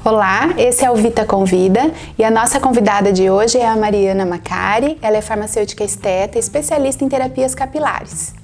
Olá, esse é o Vita Convida e a nossa convidada de hoje é a Mariana Macari. Ela é farmacêutica esteta, especialista em terapias capilares.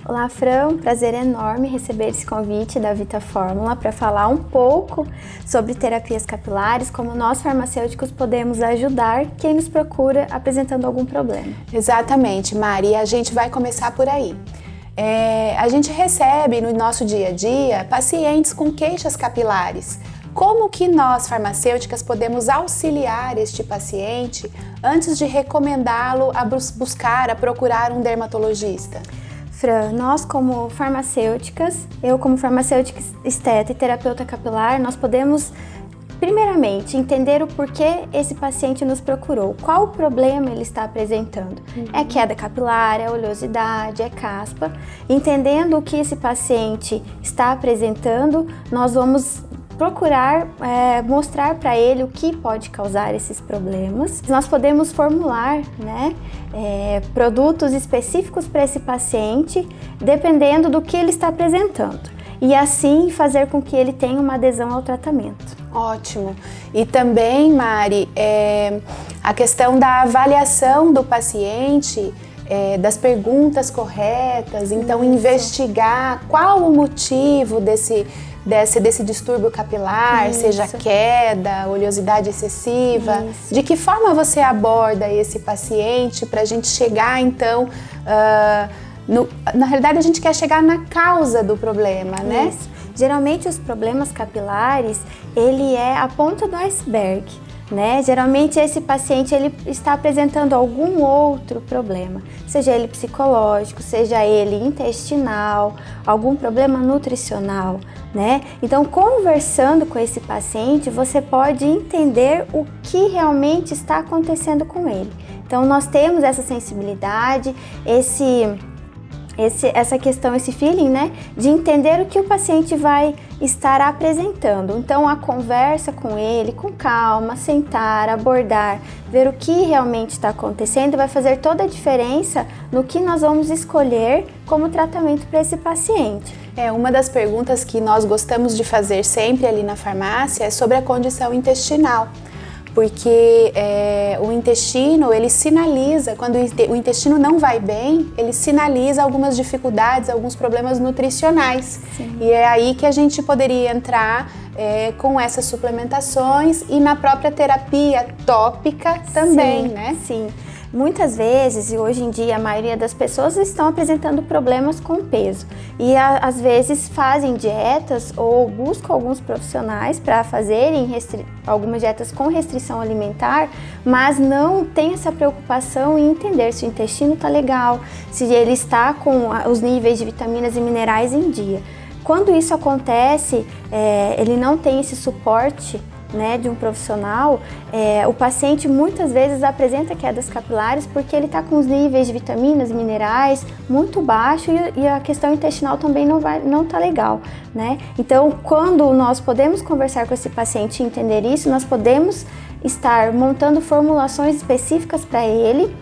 Olá, Fran, um prazer enorme receber esse convite da Vita Fórmula para falar um pouco sobre terapias capilares, como nós farmacêuticos podemos ajudar quem nos procura apresentando algum problema. Exatamente, Mari, e a gente vai começar por aí. A gente recebe no nosso dia a dia pacientes com queixas capilares. Como que nós, farmacêuticas, podemos auxiliar este paciente antes de recomendá-lo a procurar um dermatologista? Fran, nós como farmacêuticas, eu como farmacêutica esteta e terapeuta capilar, nós podemos primeiramente entender o porquê esse paciente nos procurou, qual o problema ele está apresentando. É queda capilar, é oleosidade, é caspa. Entendendo o que esse paciente está apresentando, nós vamos procurar mostrar para ele o que pode causar esses problemas. Nós podemos formular, produtos específicos para esse paciente, dependendo do que ele está apresentando, e assim fazer com que ele tenha uma adesão ao tratamento. Ótimo! E também, Mari, a questão da avaliação do paciente, das perguntas corretas, então investigar qual o motivo desse distúrbio capilar, seja queda, oleosidade excessiva. De que forma você aborda esse paciente para a gente chegar, então, na realidade a gente quer chegar na causa do problema, né? Isso. Geralmente os problemas capilares, ele é a ponta do iceberg, né? Geralmente esse paciente ele está apresentando algum outro problema, seja ele psicológico, seja ele intestinal, algum problema nutricional, né? Então, conversando com esse paciente, você pode entender o que realmente está acontecendo com ele. Então, nós temos essa sensibilidade, essa questão, esse feeling, né, de entender o que o paciente vai estar apresentando. Então, a conversa com ele, com calma, sentar, abordar, ver o que realmente está acontecendo, vai fazer toda a diferença no que nós vamos escolher como tratamento para esse paciente. Uma das perguntas que nós gostamos de fazer sempre ali na farmácia é sobre a condição intestinal. Porque o intestino, ele sinaliza, quando o intestino não vai bem, ele sinaliza algumas dificuldades, alguns problemas nutricionais. Sim. E é aí que a gente poderia entrar com essas suplementações e na própria terapia tópica também, né? Sim. Muitas vezes, e hoje em dia a maioria das pessoas estão apresentando problemas com peso e às vezes fazem dietas ou buscam alguns profissionais para fazerem algumas dietas com restrição alimentar, mas não tem essa preocupação em entender se o intestino está legal, se ele está com os níveis de vitaminas e minerais em dia. Quando isso acontece, ele não tem esse suporte, né, de um profissional, o paciente muitas vezes apresenta quedas capilares porque ele está com os níveis de vitaminas, minerais muito baixo e a questão intestinal também não está legal, né? Então, quando nós podemos conversar com esse paciente e entender isso, nós podemos estar montando formulações específicas para ele,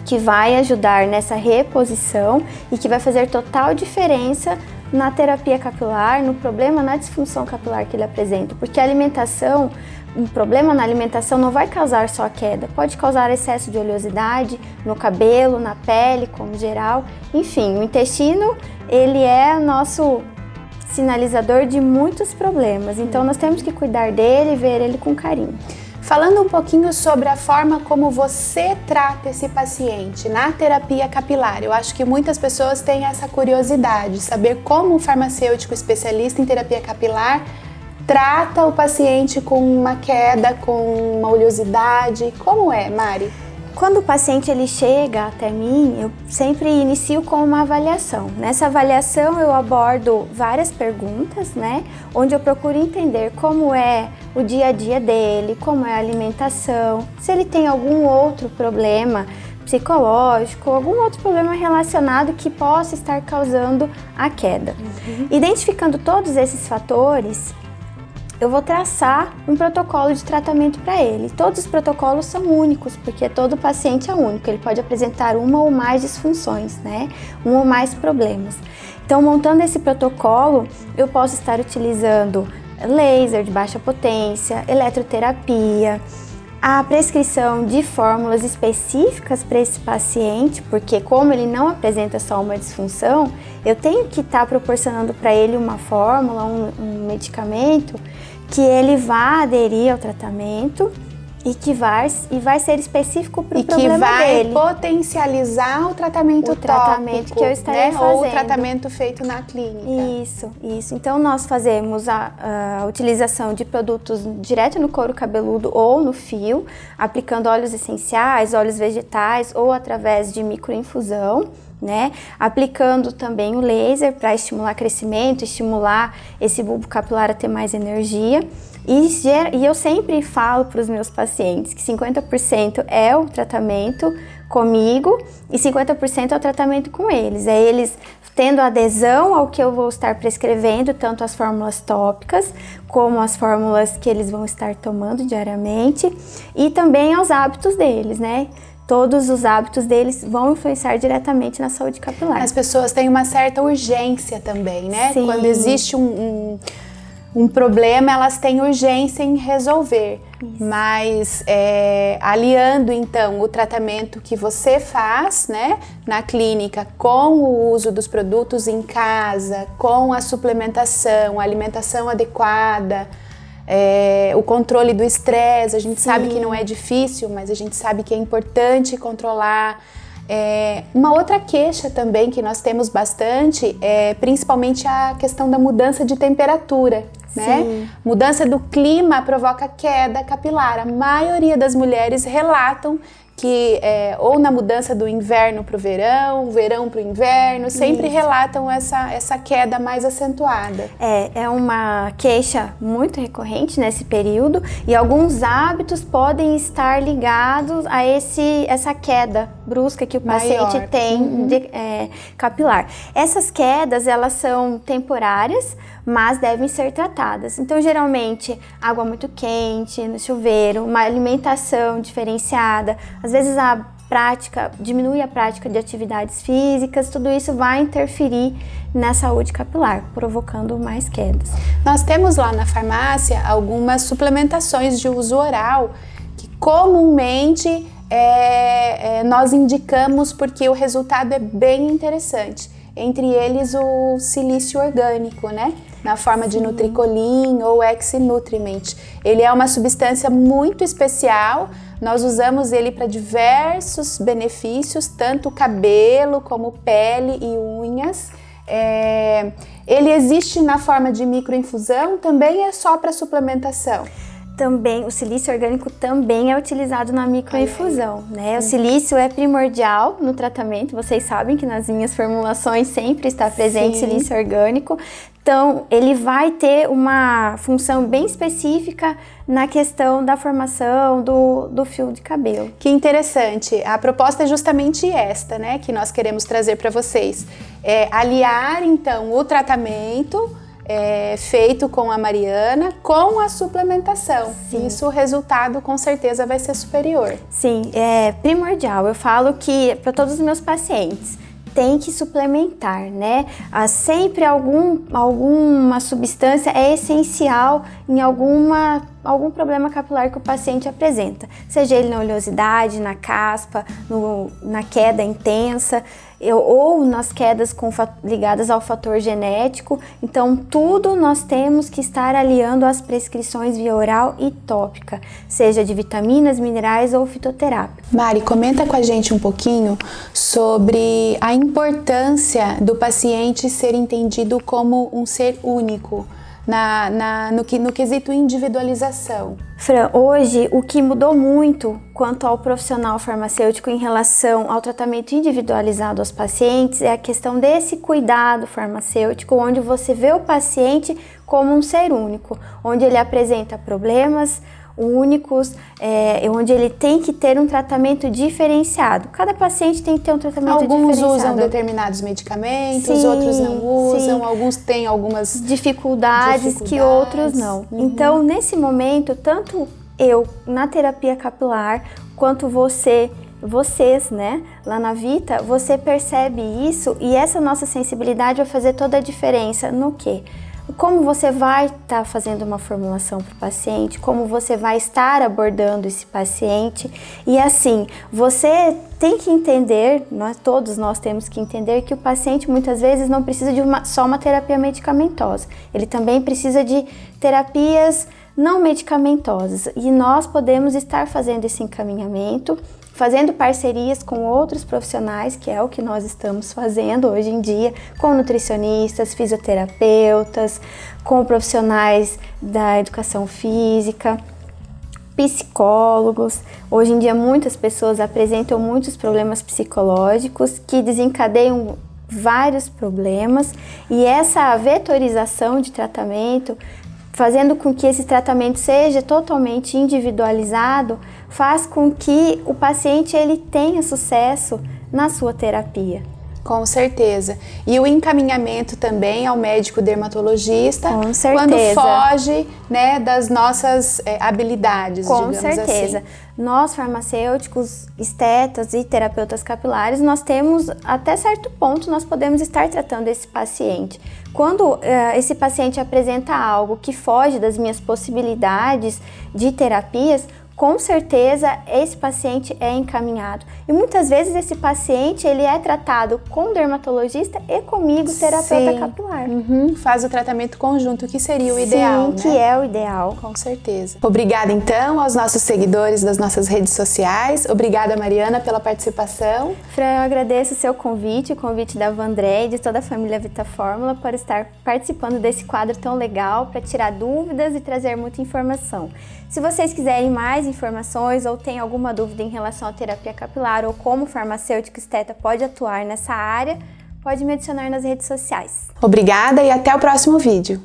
que vai ajudar nessa reposição e que vai fazer total diferença na terapia capilar, no problema, na disfunção capilar que ele apresenta, porque a alimentação, um problema na alimentação não vai causar só a queda, pode causar excesso de oleosidade no cabelo, na pele, como geral, enfim, o intestino, ele é nosso sinalizador de muitos problemas, então nós temos que cuidar dele e ver ele com carinho. Falando um pouquinho sobre a forma como você trata esse paciente na terapia capilar, eu acho que muitas pessoas têm essa curiosidade de saber como o farmacêutico especialista em terapia capilar trata o paciente com uma queda, com uma oleosidade. Como é, Mari? Quando o paciente ele chega até mim, eu sempre inicio com uma avaliação. Nessa avaliação eu abordo várias perguntas, né? Onde eu procuro entender como é o dia a dia dele, como é a alimentação, se ele tem algum outro problema psicológico, algum outro problema relacionado que possa estar causando a queda. Identificando todos esses fatores, eu vou traçar um protocolo de tratamento para ele. Todos os protocolos são únicos, porque todo paciente é único, ele pode apresentar uma ou mais disfunções, né? Um ou mais problemas. Então, montando esse protocolo, eu posso estar utilizando laser de baixa potência, eletroterapia, a prescrição de fórmulas específicas para esse paciente, porque como ele não apresenta só uma disfunção, eu tenho que estar proporcionando para ele uma fórmula, um medicamento que ele vá aderir ao tratamento e que vai ser específico para o problema dele. E que vai potencializar o tratamento tópico, que eu estarei fazendo. Ou o tratamento feito na clínica. Isso. Então, nós fazemos a utilização de produtos direto no couro cabeludo ou no fio, aplicando óleos essenciais, óleos vegetais ou através de microinfusão, né? Aplicando também o laser para estimular crescimento, estimular esse bulbo capilar a ter mais energia. E eu sempre falo para os meus pacientes que 50% é o tratamento comigo e 50% é o tratamento com eles. É eles tendo adesão ao que eu vou estar prescrevendo, tanto as fórmulas tópicas como as fórmulas que eles vão estar tomando diariamente e também aos hábitos deles, né? Todos os hábitos deles vão influenciar diretamente na saúde capilar. As pessoas têm uma certa urgência também, né? Sim. Quando existe um problema, elas têm urgência em resolver. Isso. Mas aliando então o tratamento que você faz, né, na clínica com o uso dos produtos em casa, com a suplementação, a alimentação adequada, o controle do estresse, a gente sabe que não é difícil, mas a gente sabe que é importante controlar. Uma outra queixa também que nós temos bastante é principalmente a questão da mudança de temperatura, né? Mudança do clima provoca queda capilar. A maioria das mulheres relatam que ou na mudança do inverno para o verão para o inverno, sempre relatam essa queda mais acentuada. É uma queixa muito recorrente nesse período e alguns hábitos podem estar ligados a essa queda brusca que o paciente tem capilar. Essas quedas, elas são temporárias, mas devem ser tratadas. Então, geralmente, água muito quente no chuveiro, uma alimentação diferenciada, às vezes diminui a prática de atividades físicas, tudo isso vai interferir na saúde capilar, provocando mais quedas. Nós temos lá na farmácia algumas suplementações de uso oral que comumente nós indicamos porque o resultado é bem interessante. Entre eles o silício orgânico, né? Na forma de Nutricolin ou Ex-Nutriment. Ele é uma substância muito especial, nós usamos ele para diversos benefícios, tanto cabelo como pele e unhas. Ele existe na forma de microinfusão, também é só para suplementação. Também, o silício orgânico também é utilizado na microinfusão, né? O silício é primordial no tratamento, vocês sabem que nas minhas formulações sempre está presente silício orgânico. Então, ele vai ter uma função bem específica na questão da formação do fio de cabelo. Que interessante. A proposta é justamente esta, né? Que nós queremos trazer para vocês. Aliar, então, o tratamento feito com a Mariana com a suplementação. Isso, o resultado com certeza vai ser superior. Sim, é primordial. Eu falo que para todos os meus pacientes tem que suplementar, né? Sempre alguma substância é essencial em algum problema capilar que o paciente apresenta, seja ele na oleosidade, na caspa, na queda intensa, ou nas quedas ligadas ao fator genético. Então, tudo nós temos que estar aliando às prescrições via oral e tópica, seja de vitaminas, minerais ou fitoterápico. Mari, comenta com a gente um pouquinho sobre a importância do paciente ser entendido como um ser único, no quesito individualização. Fran, hoje o que mudou muito quanto ao profissional farmacêutico em relação ao tratamento individualizado aos pacientes é a questão desse cuidado farmacêutico, onde você vê o paciente como um ser único, onde ele apresenta problemas únicos, onde ele tem que ter um tratamento diferenciado. Cada paciente tem que ter um tratamento diferenciado. Alguns usam determinados medicamentos, outros não usam, alguns têm algumas dificuldades que outros não. Então, nesse momento, tanto eu na terapia capilar, quanto vocês, né, lá na Vita, você percebe isso e essa nossa sensibilidade vai fazer toda a diferença no quê? como você vai estar fazendo uma formulação para o paciente, como você vai estar abordando esse paciente. E assim, você tem que entender, todos nós temos que entender que o paciente muitas vezes não precisa de só uma terapia medicamentosa. Ele também precisa de terapias não medicamentosas. E nós podemos estar fazendo esse encaminhamento, fazendo parcerias com outros profissionais, que é o que nós estamos fazendo hoje em dia, com nutricionistas, fisioterapeutas, com profissionais da educação física, psicólogos. Hoje em dia muitas pessoas apresentam muitos problemas psicológicos que desencadeiam vários problemas, e essa vetorização de tratamento, fazendo com que esse tratamento seja totalmente individualizado, faz com que o paciente ele tenha sucesso na sua terapia. Com certeza. E o encaminhamento também ao médico dermatologista, com certeza, quando foge, né, das nossas habilidades, com digamos certeza. Assim. Nós, farmacêuticos, estetas e terapeutas capilares, nós temos, até certo ponto, nós podemos estar tratando esse paciente. Quando esse paciente apresenta algo que foge das minhas possibilidades de terapias, com certeza esse paciente é encaminhado. E muitas vezes esse paciente ele é tratado com o dermatologista e comigo, terapeuta capilar. Faz o tratamento conjunto, que seria o ideal, né? Que é o ideal. Com certeza. Obrigada então aos nossos seguidores das nossas redes sociais. Obrigada, Mariana, pela participação. Fran, eu agradeço o seu convite, o convite da Vandré e de toda a família Vita Fórmula por estar participando desse quadro tão legal para tirar dúvidas e trazer muita informação. Se vocês quiserem mais informações ou têm alguma dúvida em relação à terapia capilar ou como o farmacêutico esteta pode atuar nessa área, pode me adicionar nas redes sociais. Obrigada e até o próximo vídeo.